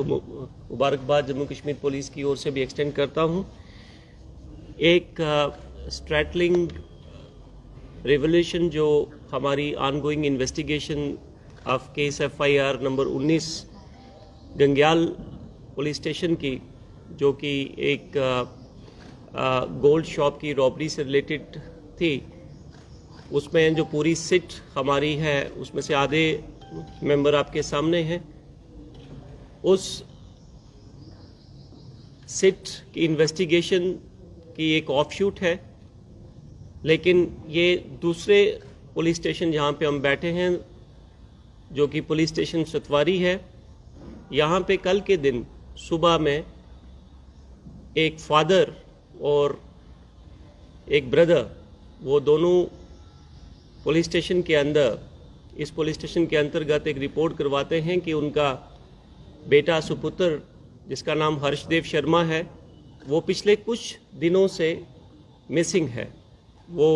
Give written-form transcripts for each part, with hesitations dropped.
आपको मुबारकबाद जम्मू कश्मीर पुलिस की ओर से भी एक्सटेंड करता हूं। एक स्ट्रैटलिंग रेवोल्यूशन जो हमारी ongoing investigation of case FIR number 19 Gangyal police station की, जो कि एक गोल्ड शॉप की रॉबरी से रिलेटेड थी, उसमें जो पूरी सिट हमारी है उसमें से आधे मेंबर आपके सामने हैं। उस सिट की इन्वेस्टिगेशन की एक ऑफशूट है, लेकिन ये दूसरे पुलिस स्टेशन जहाँ पे हम बैठे हैं, जो कि पुलिस स्टेशन सतवारी है, यहाँ पे कल के दिन सुबह में एक फादर और एक ब्रदर, वो दोनों पुलिस स्टेशन के अंदर, इस पुलिस स्टेशन के अंतर्गत एक रिपोर्ट करवाते हैं कि उनका बेटा सुपुत्र, जिसका नाम हर्षदेव शर्मा है, वो पिछले कुछ दिनों से मिसिंग है। वो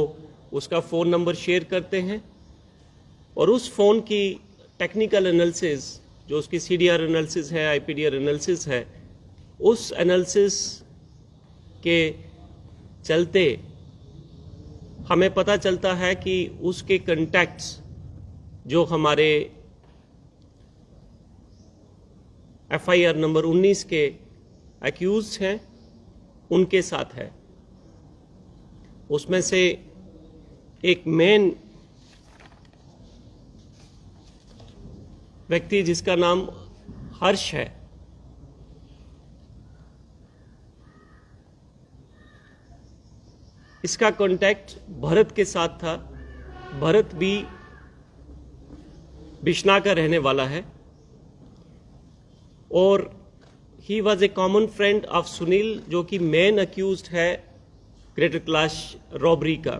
उसका फ़ोन नंबर शेयर करते हैं और उस फ़ोन की टेक्निकल एनालिसिस, जो उसकी CDR एनालिसिस है, IPDR एनालिसिस है, उस एनालिसिस के चलते हमें पता चलता है कि उसके कॉन्टैक्ट्स जो हमारे FIR नंबर 19 के एक्यूज हैं उनके साथ है। उसमें से एक मेन व्यक्ति जिसका नाम हर्ष है, इसका कांटेक्ट भरत के साथ था। भरत भी बिश्ना का रहने वाला है और he was a common friend of Sunil, जो कि मेन अक्यूज्ड है ग्रेटर कैलाश रॉबरी का।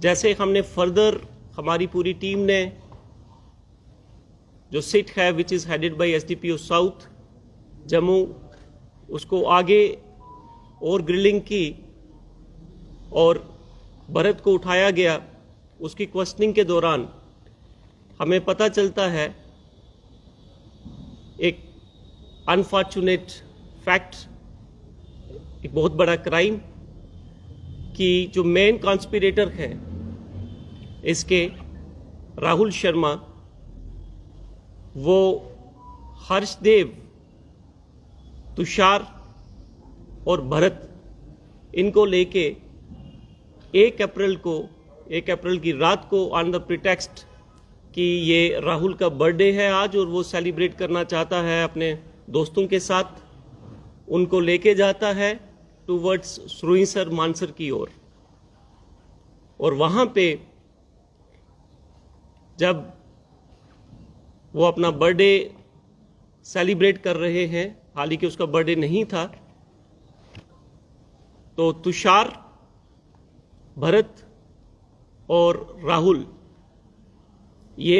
जैसे हमने फर्दर, हमारी पूरी टीम ने जो सिट है which is headed by SDPO south Jammu, उसको आगे और ग्रिलिंग की और भरत को उठाया गया। उसकी क्वेश्चनिंग के दौरान हमें पता चलता है एक अनफॉर्चुनेट फैक्ट, एक बहुत बड़ा क्राइम, कि जो मेन कॉन्स्पिरेटर है इसके, राहुल शर्मा, वो हर्षदेव, तुषार और भरत, इनको लेके 1 अप्रैल की रात को ऑन द प्रिटेक्स्ट कि ये राहुल का बर्थडे है आज और वो सेलिब्रेट करना चाहता है अपने दोस्तों के साथ, उनको लेके जाता है टूवर्ड्स सुरईसर मानसर की ओर। और वहाँ पे जब वो अपना बर्थडे सेलिब्रेट कर रहे हैं, हालांकि उसका बर्थडे नहीं था, तो तुषार, भरत और राहुल ये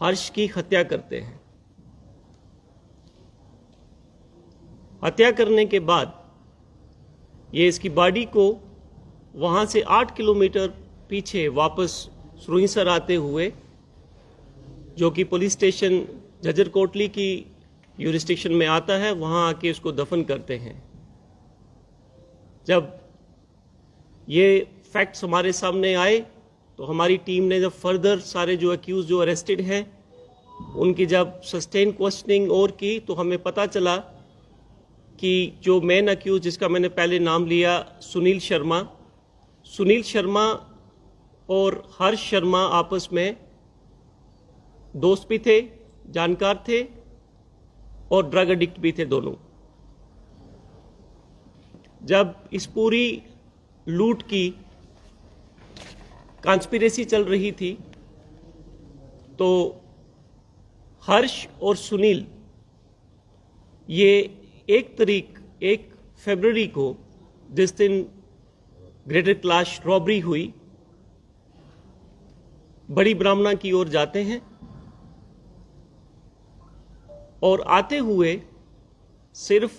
हर्ष की हत्या करते हैं। हत्या करने के बाद ये इसकी बॉडी को वहाँ से 8 किलोमीटर पीछे वापस सुरईसर आते हुए, जो कि पुलिस स्टेशन झज्जर कोटली की यूरिस्डिक्शन में आता है, वहाँ आके उसको दफन करते हैं। जब ये फैक्ट्स हमारे सामने आए तो हमारी टीम ने जब फर्दर सारे जो अक्यूज जो अरेस्टेड हैं उनकी जब सस्टेन क्वेश्चनिंग और की, तो हमें पता चला कि जो मेन अक्यूज, जिसका मैंने पहले नाम लिया सुनील शर्मा और हर्ष शर्मा, आपस में दोस्त भी थे, जानकार थे और ड्रग एडिक्ट भी थे दोनों। जब इस पूरी लूट की कॉन्स्पिरेसी चल रही थी, तो हर्ष और सुनील ये 1 फरवरी को, जिस दिन ग्रेटर कैलाश रॉबरी हुई, बड़ी ब्राह्मणा की ओर जाते हैं और आते हुए सिर्फ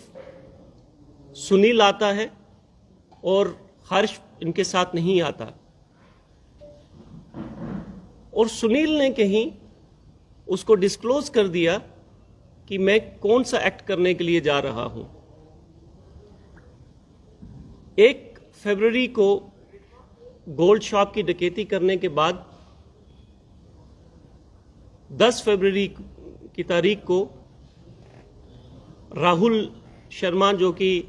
सुनील आता है और हर्ष इनके साथ नहीं आता। और सुनील ने कहीं उसको डिस्क्लोज कर दिया कि मैं कौन सा एक्ट करने के लिए जा रहा हूं। 1 फरवरी को गोल्ड शॉप की डकैती करने के बाद 10 फरवरी की तारीख को राहुल शर्मा, जो कि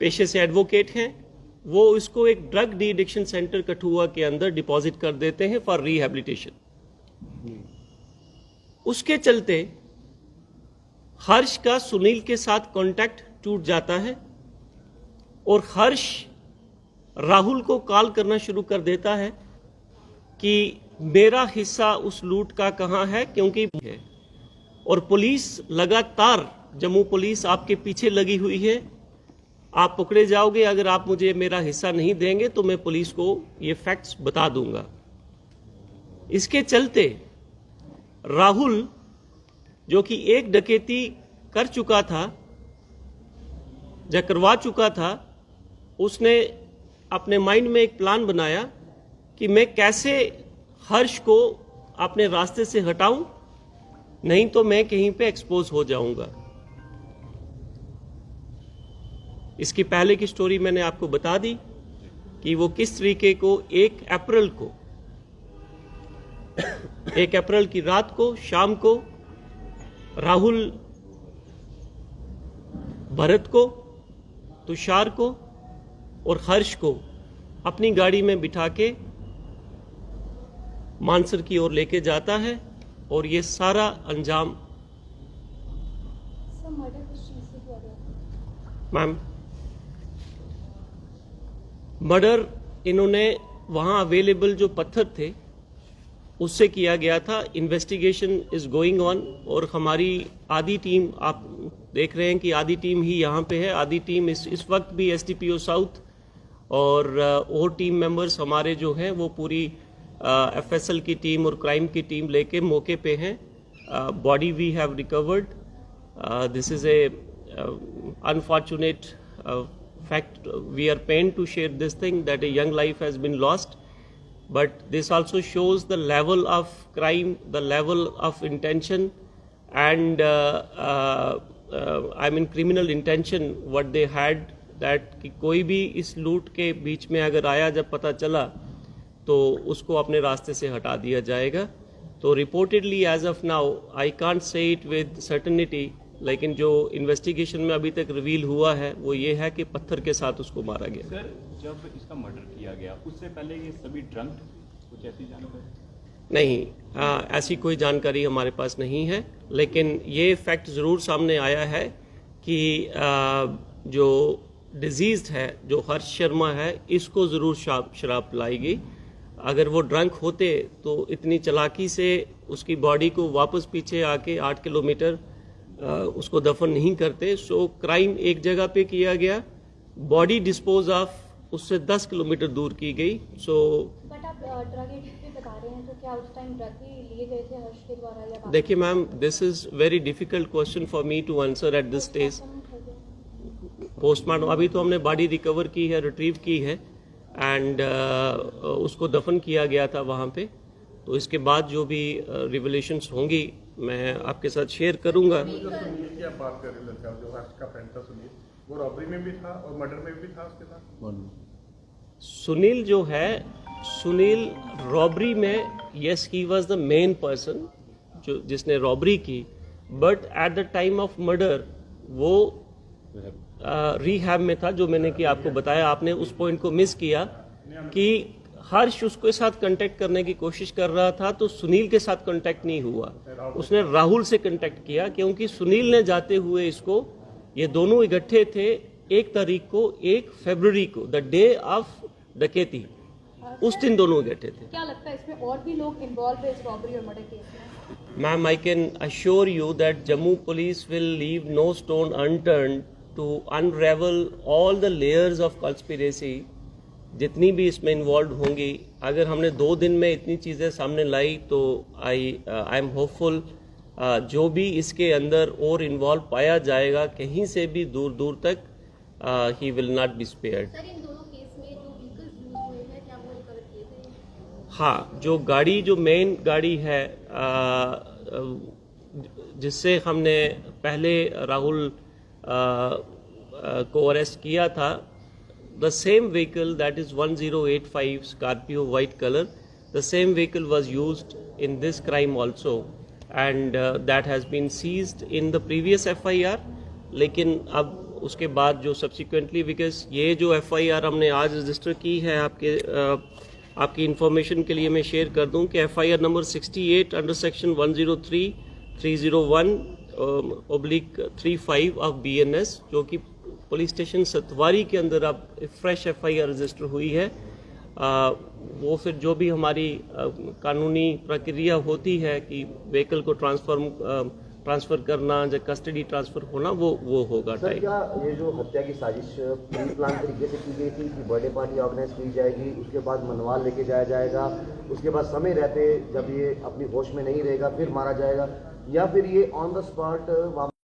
पेशे से एडवोकेट हैं, वो इसको एक drug de addiction centre Kathua के अंदर डिपॉजिट कर देते हैं फॉर रिहैबिलिटेशन। उसके चलते हर्ष का सुनील के साथ कांटेक्ट टूट जाता है और हर्ष राहुल को कॉल करना शुरू कर देता है कि मेरा हिस्सा उस लूट का कहां है, क्योंकि है और पुलिस लगातार, जम्मू पुलिस आपके पीछे लगी हुई है, आप पकड़े जाओगे, अगर आप मुझे मेरा हिस्सा नहीं देंगे तो मैं पुलिस को ये फैक्ट्स बता दूंगा। इसके चलते राहुल, जो कि एक डकैती कर चुका था या करवा चुका था, उसने अपने माइंड में एक प्लान बनाया कि मैं कैसे हर्ष को अपने रास्ते से हटाऊं, नहीं तो मैं कहीं पे एक्सपोज हो जाऊंगा। इसकी पहले की स्टोरी मैंने आपको बता दी कि वो किस तरीके को 1 अप्रैल की रात को, शाम को राहुल भरत को, तुषार को और हर्ष को अपनी गाड़ी में बिठा के मानसर की ओर लेके जाता है और ये सारा अंजाम। मैम, मर्डर इन्होंने वहां अवेलेबल जो पत्थर थे उससे किया गया था। इन्वेस्टिगेशन इज गोइंग ऑन और हमारी आधी टीम, आप देख रहे हैं कि आधी टीम ही यहाँ पे है, आधी टीम इस वक्त भी एसडीपीओ साउथ और टीम मेंबर्स हमारे जो हैं वो पूरी एफएसएल की टीम और क्राइम की टीम लेके मौके पे हैं। Body we have recovered. This is a unfortunate fact. We are pained to share this thing that a young life has been lost, but this also shows the level of crime, the level of intention, and I mean criminal intention what they had, that कि कोई भी इस लूट के बीच में अगर आया, जब पता चला तो उसको अपने रास्ते से हटा दिया जाएगा। तो reportedly as of now I can't say it with certainty, लेकिन जो इन्वेस्टिगेशन में अभी तक रिवील हुआ है वो ये है कि पत्थर के साथ उसको मारा गया। सर, जब इसका मर्डर किया गया उससे पहले ये सभी ड्रंक, कुछ ऐसी जानकारी नहीं, ऐसी कोई जानकारी हमारे पास नहीं है, लेकिन ये फैक्ट ज़रूर सामने आया है कि जो डिजीज़ है, जो हर्ष शर्मा है, इसको ज़रूर शराब पिलाई गई। अगर वो ड्रंक होते तो इतनी चालाकी से उसकी बॉडी को वापस पीछे आके 8 किलोमीटर उसको दफन नहीं करते। सो क्राइम एक जगह पे किया गया, बॉडी डिस्पोज ऑफ उससे 10 किलोमीटर दूर की गई। सो बट आप ड्रग एडिक्ट भी बता रहे हैं, तो क्या उस टाइम ड्रग भी लिए गए थे हर्ष के द्वारा या? देखिए ma'am, this is very difficult question for me to answer at this stage. Postmortem अभी तो हमने बॉडी रिकवर की है, रिट्रीव की है, एंड उसको दफन किया गया था वहाँ पे। तो इसके बाद जो भी रिवलेशंस होंगी मैं आपके साथ शेयर करूंगा। सुनील की आप बात कर रहे थे, जो हर्ष का फ्रेंड था सुनील, वो रॉबरी में भी था और मर्डर में भी था उसके साथ। सुनील जो है, सुनील रॉबरी में, yes he was the main person जो जिसने रॉबरी की, but at the time of murder वो रिहैब में था। जो मैंने कि आपको बताया, आपने उस पॉइंट को मिस किया कि हर्ष उसके साथ कांटेक्ट करने की कोशिश कर रहा था, तो सुनील के साथ कांटेक्ट नहीं हुआ, उसने राहुल से कांटेक्ट किया, क्योंकि सुनील ने जाते हुए इसको, ये दोनों इकट्ठे थे 1 तारीख को, 1 फरवरी को, द डे ऑफ डकैती, उस दिन दोनों इकट्ठे थे। क्या लगता है इसमें और भी लोग इन्वॉल्व है इस रॉबरी और मर्डर केस में? Ma'am, I can assure you that Jammu police will leave no stone unturned to unravel all the layers of conspiracy. जितनी भी इसमें इन्वॉल्व होंगी, अगर हमने 2 दिन में इतनी चीज़ें सामने लाई तो आई एम होपफुल जो भी इसके अंदर और इन्वॉल्व पाया जाएगा कहीं से भी दूर दूर तक, he will not be spared. Sir, इन दोनों केस में जो व्हीकल्स यूज हुए हैं, क्या वो रिकवर किए गए? हाँ, जो गाड़ी, जो मेन गाड़ी है, जिससे हमने पहले राहुल को अरेस्ट किया था, the same vehicle, that is 1085 Scorpio white color, the same vehicle was used in this crime also, and that has been seized in the previous FIR. लेकिन अब उसके बाद जो subsequently, because ये जो FIR हमने आज रजिस्टर की है, आपकी इंफॉर्मेशन के लिए मैं शेयर कर दूं कि FIR number 68 under section 103/301/35 of BNS, जो कि पुलिस स्टेशन सतवारी के अंदर अब फ्रेश FIR रजिस्टर हुई है, वो फिर जो भी हमारी कानूनी प्रक्रिया होती है कि व्हीकल को ट्रांसफ़र करना या कस्टडी ट्रांसफ़र होना, वो होगा। सर, क्या ये जो हत्या की साजिश प्री प्लान तरीके से की गई थी कि बर्थडे पार्टी ऑर्गेनाइज की जाएगी, उसके बाद मनवाल लेके जाया जाएगा, उसके बाद समय रहते जब ये अपनी होश में नहीं रहेगा फिर मारा जाएगा, या फिर ये ऑन द स्पॉट